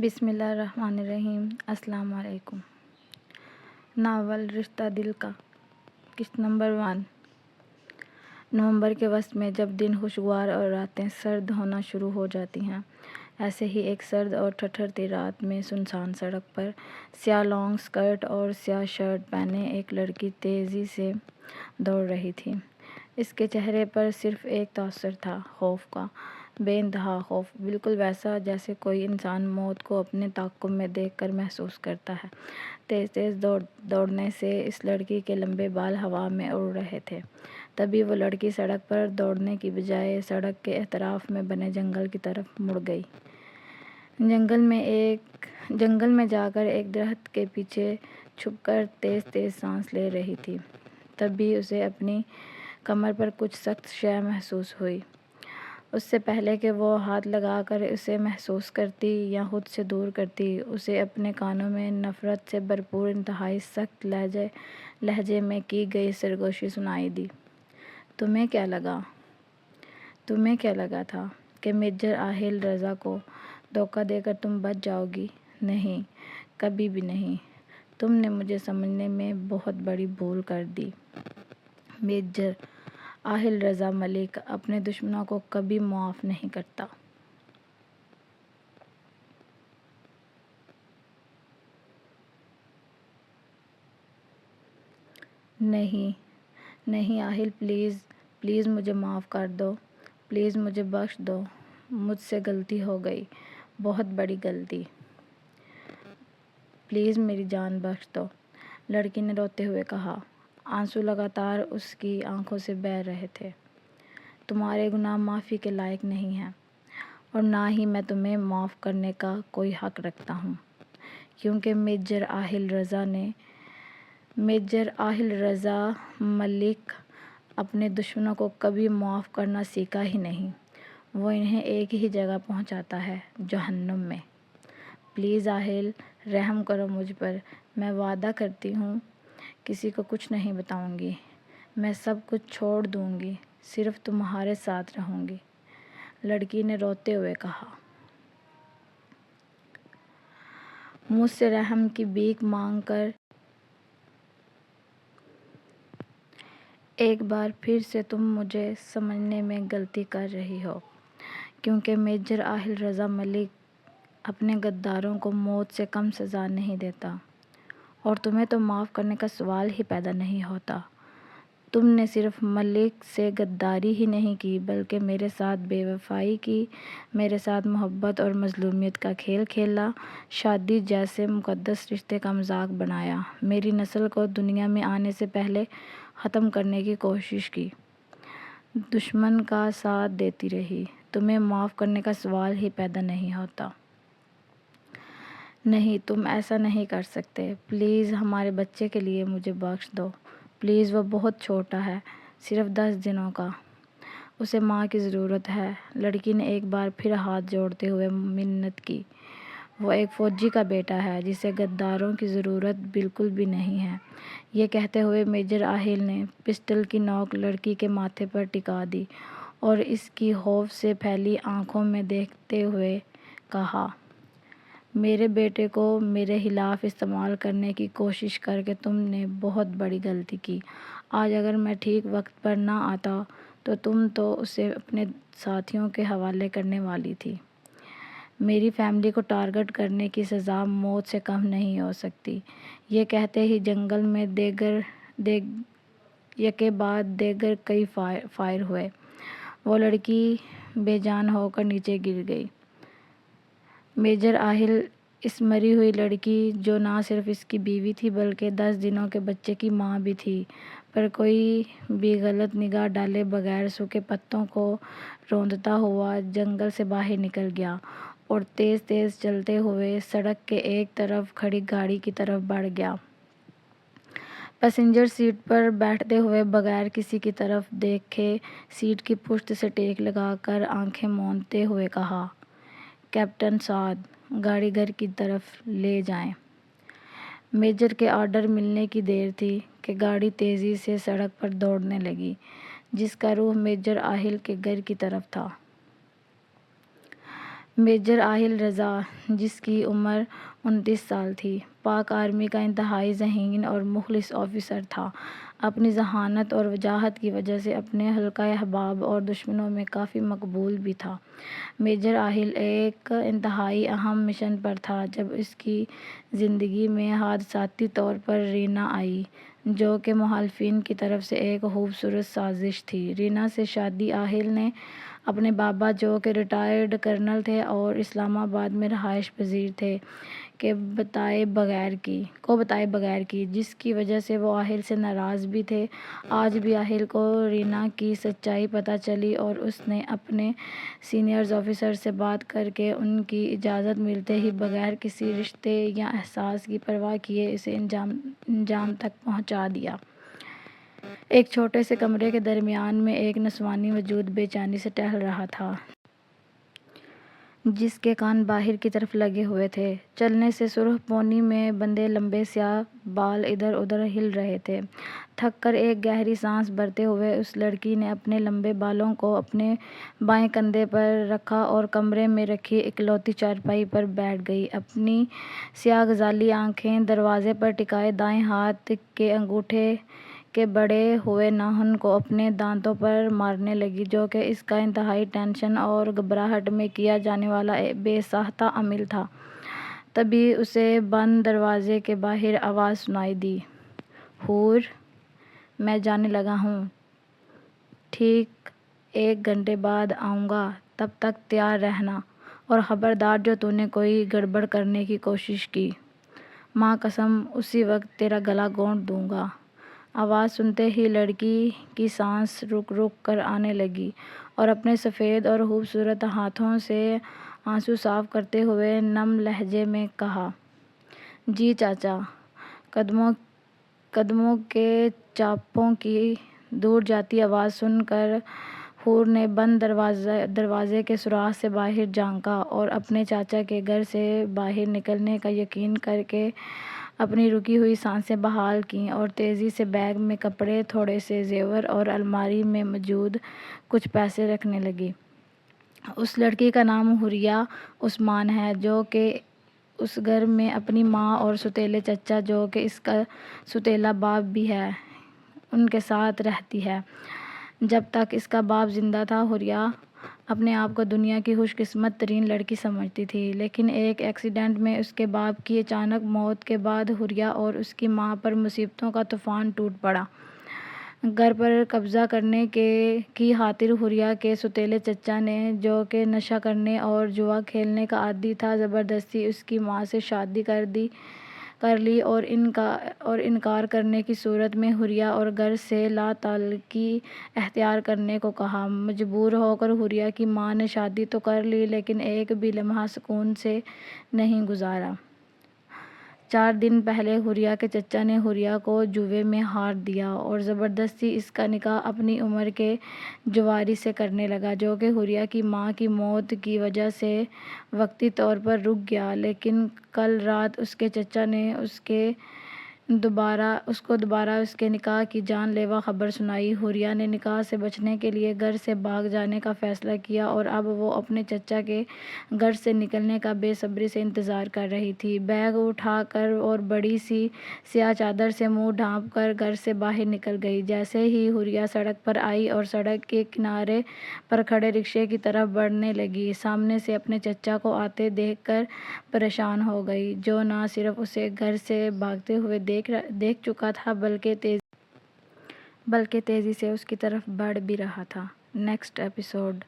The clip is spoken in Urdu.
بسم اللہ الرحمن الرحیم۔ السلام علیکم۔ ناول رشتہ دل کا قسط نمبر 1۔ نومبر کے وسط میں جب دن خوشگوار اور راتیں سرد ہونا شروع ہو جاتی ہیں، ایسے ہی ایک سرد اور ٹھٹھرتی رات میں سنسان سڑک پر سیاہ لانگ سکرٹ اور سیاہ شرٹ پہنے ایک لڑکی تیزی سے دوڑ رہی تھی۔ اس کے چہرے پر صرف ایک تاثر تھا، خوف کا، بے انتہا خوف، بالکل ویسا جیسے کوئی انسان موت کو اپنے تعاقب میں دیکھ کر محسوس کرتا ہے۔ تیز تیز دوڑنے سے اس لڑکی کے لمبے بال ہوا میں اڑ رہے تھے۔ تبھی وہ لڑکی سڑک پر دوڑنے کی بجائے سڑک کے اطراف میں بنے جنگل کی طرف مڑ گئی۔ جنگل میں جا کر ایک درخت کے پیچھے چھپ کر تیز تیز سانس لے رہی تھی۔ تبھی اسے اپنی کمر پر کچھ سخت شے محسوس ہوئی۔ اس سے پہلے کہ وہ ہاتھ لگا کر اسے محسوس کرتی یا خود سے دور کرتی، اسے اپنے کانوں میں نفرت سے بھرپور انتہائی سخت لہجے میں کی گئی سرگوشی سنائی دی۔ تمہیں کیا لگا تھا کہ میجر آہل رضا کو دھوکہ دے کر تم بچ جاؤ گی؟ نہیں، کبھی بھی نہیں۔ تم نے مجھے سمجھنے میں بہت بڑی بھول کر دی۔ میجر آہل رضا ملک اپنے دشمنوں کو کبھی معاف نہیں کرتا۔ نہیں آہل، پلیز مجھے معاف کر دو، پلیز مجھے بخش دو۔ مجھ سے غلطی ہو گئی، بہت بڑی غلطی۔ پلیز میری جان بخش دو، لڑکی نے روتے ہوئے کہا۔ آنسو لگاتار اس کی آنکھوں سے بہہ رہے تھے۔ تمہارے گناہ معافی کے لائق نہیں ہیں، اور نہ ہی میں تمہیں معاف کرنے کا کوئی حق رکھتا ہوں، کیونکہ میجر آہل رضا ملک اپنے دشمنوں کو کبھی معاف کرنا سیکھا ہی نہیں۔ وہ انہیں ایک ہی جگہ پہنچاتا ہے، جہنم میں۔ پلیز آہل، رحم کرو مجھ پر۔ میں وعدہ کرتی ہوں کسی کو کچھ نہیں بتاؤں گی۔ میں سب کچھ چھوڑ دوں گی، صرف تمہارے ساتھ رہوں گی، لڑکی نے روتے ہوئے کہا۔ مجھ سے رحم کی بھیک مانگ کر ایک بار پھر سے تم مجھے سمجھنے میں غلطی کر رہی ہو، کیونکہ میجر آہل رضا ملک اپنے غداروں کو موت سے کم سزا نہیں دیتا، اور تمہیں تو معاف کرنے کا سوال ہی پیدا نہیں ہوتا۔ تم نے صرف ملک سے غداری ہی نہیں کی، بلکہ میرے ساتھ بے وفائی کی، میرے ساتھ محبت اور مظلومیت کا کھیل کھیلا، شادی جیسے مقدس رشتے کا مذاق بنایا، میری نسل کو دنیا میں آنے سے پہلے ختم کرنے کی کوشش کی، دشمن کا ساتھ دیتی رہی۔ تمہیں معاف کرنے کا سوال ہی پیدا نہیں ہوتا۔ نہیں، تم ایسا نہیں کر سکتے۔ پلیز ہمارے بچے کے لیے مجھے بخش دو، پلیز۔ وہ بہت چھوٹا ہے، صرف 10 دنوں کا، اسے ماں کی ضرورت ہے، لڑکی نے ایک بار پھر ہاتھ جوڑتے ہوئے منت کی۔ وہ ایک فوجی کا بیٹا ہے، جسے غداروں کی ضرورت بالکل بھی نہیں ہے۔ یہ کہتے ہوئے میجر آہل نے پسٹل کی نوک لڑکی کے ماتھے پر ٹکا دی اور اس کی خوف سے پھیلی آنکھوں میں دیکھتے ہوئے کہا، میرے بیٹے کو میرے خلاف استعمال کرنے کی کوشش کر کے تم نے بہت بڑی غلطی کی۔ آج اگر میں ٹھیک وقت پر نہ آتا تو تم تو اسے اپنے ساتھیوں کے حوالے کرنے والی تھی۔ میری فیملی کو ٹارگٹ کرنے کی سزا موت سے کم نہیں ہو سکتی۔ یہ کہتے ہی جنگل میں یکے بعد دیگر کئی فائر ہوئے۔ وہ لڑکی بے جان ہو کر نیچے گر گئی۔ میجر آہل اس مری ہوئی لڑکی، جو نہ صرف اس کی بیوی تھی بلکہ 10 دنوں کے بچے کی ماں بھی تھی، پر کوئی بھی غلط نگاہ ڈالے بغیر سوکھے پتوں کو روندتا ہوا جنگل سے باہر نکل گیا اور تیز تیز چلتے ہوئے سڑک کے ایک طرف کھڑی گاڑی کی طرف بڑھ گیا۔ پیسنجر سیٹ پر بیٹھتے ہوئے بغیر کسی کی طرف دیکھے سیٹ کی پشت سے ٹیک لگا کر آنکھیں موندتے ہوئے کہا، کیپٹن سعد، گاڑی گھر کی طرف لے جائیں۔ میجر کے آرڈر ملنے کی دیر تھی کہ گاڑی تیزی سے سڑک پر دوڑنے لگی، جس کا رخ میجر آہل کے گھر کی طرف تھا۔ میجر آہل رضا، جس کی عمر 29 سال تھی، پاک آرمی کا انتہائی ذہین اور مخلص آفیسر تھا۔ اپنی ذہانت اور وجاہت کی وجہ سے اپنے حلقۂ احباب اور دشمنوں میں کافی مقبول بھی تھا۔ میجر آہل ایک انتہائی اہم مشن پر تھا جب اس کی زندگی میں حادثاتی طور پر رینا آئی، جو کہ مخالفین کی طرف سے ایک خوبصورت سازش تھی۔ رینا سے شادی آہل نے اپنے بابا، جو کہ ریٹائرڈ کرنل تھے اور اسلام آباد میں رہائش پذیر تھے، کو بتائے بغیر کی، جس کی وجہ سے وہ آہل سے ناراض بھی تھے۔ آج بھی آہل کو رینا کی سچائی پتہ چلی اور اس نے اپنے سینئر آفیسر سے بات کر کے ان کی اجازت ملتے ہی بغیر کسی رشتے یا احساس کی پرواہ کیے اسے انجام تک پہنچا دیا۔ ایک چھوٹے سے کمرے کے درمیان میں ایک نسوانی وجود بے چینی سے ٹہل رہا تھا، جس کے کان باہر کی طرف لگے ہوئے تھے۔ چلنے سے سرخ پونی میں بندھے لمبے سیاہ بال ادھر ادھر ہل رہے تھے۔ تھک کر ایک گہری سانس بھرتے ہوئے اس لڑکی نے اپنے لمبے بالوں کو اپنے بائیں کندھے پر رکھا اور کمرے میں رکھی اکلوتی چارپائی پر بیٹھ گئی۔ اپنی سیاہ غزالی آنکھیں دروازے پر ٹکائے دائیں ہاتھ کے انگوٹھے کے بڑے ہوئے ناخن کو اپنے دانتوں پر مارنے لگی، جو کہ اس کا انتہائی ٹینشن اور گھبراہٹ میں کیا جانے والا بے ساختہ عمل تھا۔ تبھی اسے بند دروازے کے باہر آواز سنائی دی، "حور، میں جانے لگا ہوں۔ ٹھیک 1 گھنٹے بعد آؤں گا، تب تک تیار رہنا، اور خبردار جو تو نے کوئی گڑبڑ کرنے کی کوشش کی، ماں قسم اسی وقت تیرا گلا گھونٹ دوں گا۔" آواز سنتے ہی لڑکی کی سانس رک رک کر آنے لگی اور اپنے سفید اور خوبصورت ہاتھوں سے آنسو صاف کرتے ہوئے نم لہجے میں کہا، "جی چاچا۔" قدموں کے چاپوں کی دور جاتی آواز سن کر حور نے بند دروازے کے سوراخ سے باہر جھانکا اور اپنے چاچا کے گھر سے باہر نکلنے کا یقین کر کے اپنی رکی ہوئی سانسیں بحال کیں اور تیزی سے بیگ میں کپڑے، تھوڑے سے زیور اور الماری میں موجود کچھ پیسے رکھنے لگی۔ اس لڑکی کا نام حوریہ عثمان ہے، جو کہ اس گھر میں اپنی ماں اور سوتیلے چچا، جو کہ اس کا سوتیلا باپ بھی ہے، ان کے ساتھ رہتی ہے۔ جب تک اس کا باپ زندہ تھا، حوریہ اپنے آپ کو دنیا کی خوش قسمت ترین لڑکی سمجھتی تھی، لیکن ایک ایکسیڈنٹ میں اس کے باپ کی اچانک موت کے بعد حوریہ اور اس کی ماں پر مصیبتوں کا طوفان ٹوٹ پڑا۔ گھر پر قبضہ کرنے کی خاطر حوریہ کے سوتیلے چچا نے، جو کہ نشہ کرنے اور جوا کھیلنے کا عادی تھا، زبردستی اس کی ماں سے شادی کر لی اور انکار کرنے کی صورت میں حوریہ اور گھر سے لا تعلقی اختیار کرنے کو کہا۔ مجبور ہو کر حوریہ کی ماں نے شادی تو کر لی، لیکن ایک بھی لمحہ سکون سے نہیں گزارا۔ 4 دن پہلے حوریہ کے چچا نے حوریہ کو جوئے میں ہار دیا اور زبردستی اس کا نکاح اپنی عمر کے جواری سے کرنے لگا، جو کہ حوریہ کی ماں کی موت کی وجہ سے وقتی طور پر رک گیا۔ لیکن کل رات اس کے چچا نے اس کو دوبارہ اس کے نکاح کی جان لیوا خبر سنائی۔ حوریہ نے نکاح سے بچنے کے لیے گھر سے بھاگ جانے کا فیصلہ کیا اور اب وہ اپنے چچا کے گھر سے نکلنے کا بے صبری سے انتظار کر رہی تھی۔ بیگ اٹھا کر اور بڑی سی سیاہ چادر سے منہ ڈھانپ کر گھر سے باہر نکل گئی۔ جیسے ہی حوریہ سڑک پر آئی اور سڑک کے کنارے پر کھڑے رکشے کی طرف بڑھنے لگی، سامنے سے اپنے چچا کو آتے دیکھ کر پریشان ہو گئی، جو نہ صرف اسے گھر سے بھاگتے ہوئے دیکھ چکا تھا بلکہ تیزی سے اس کی طرف بڑھ بھی رہا تھا۔ Next episode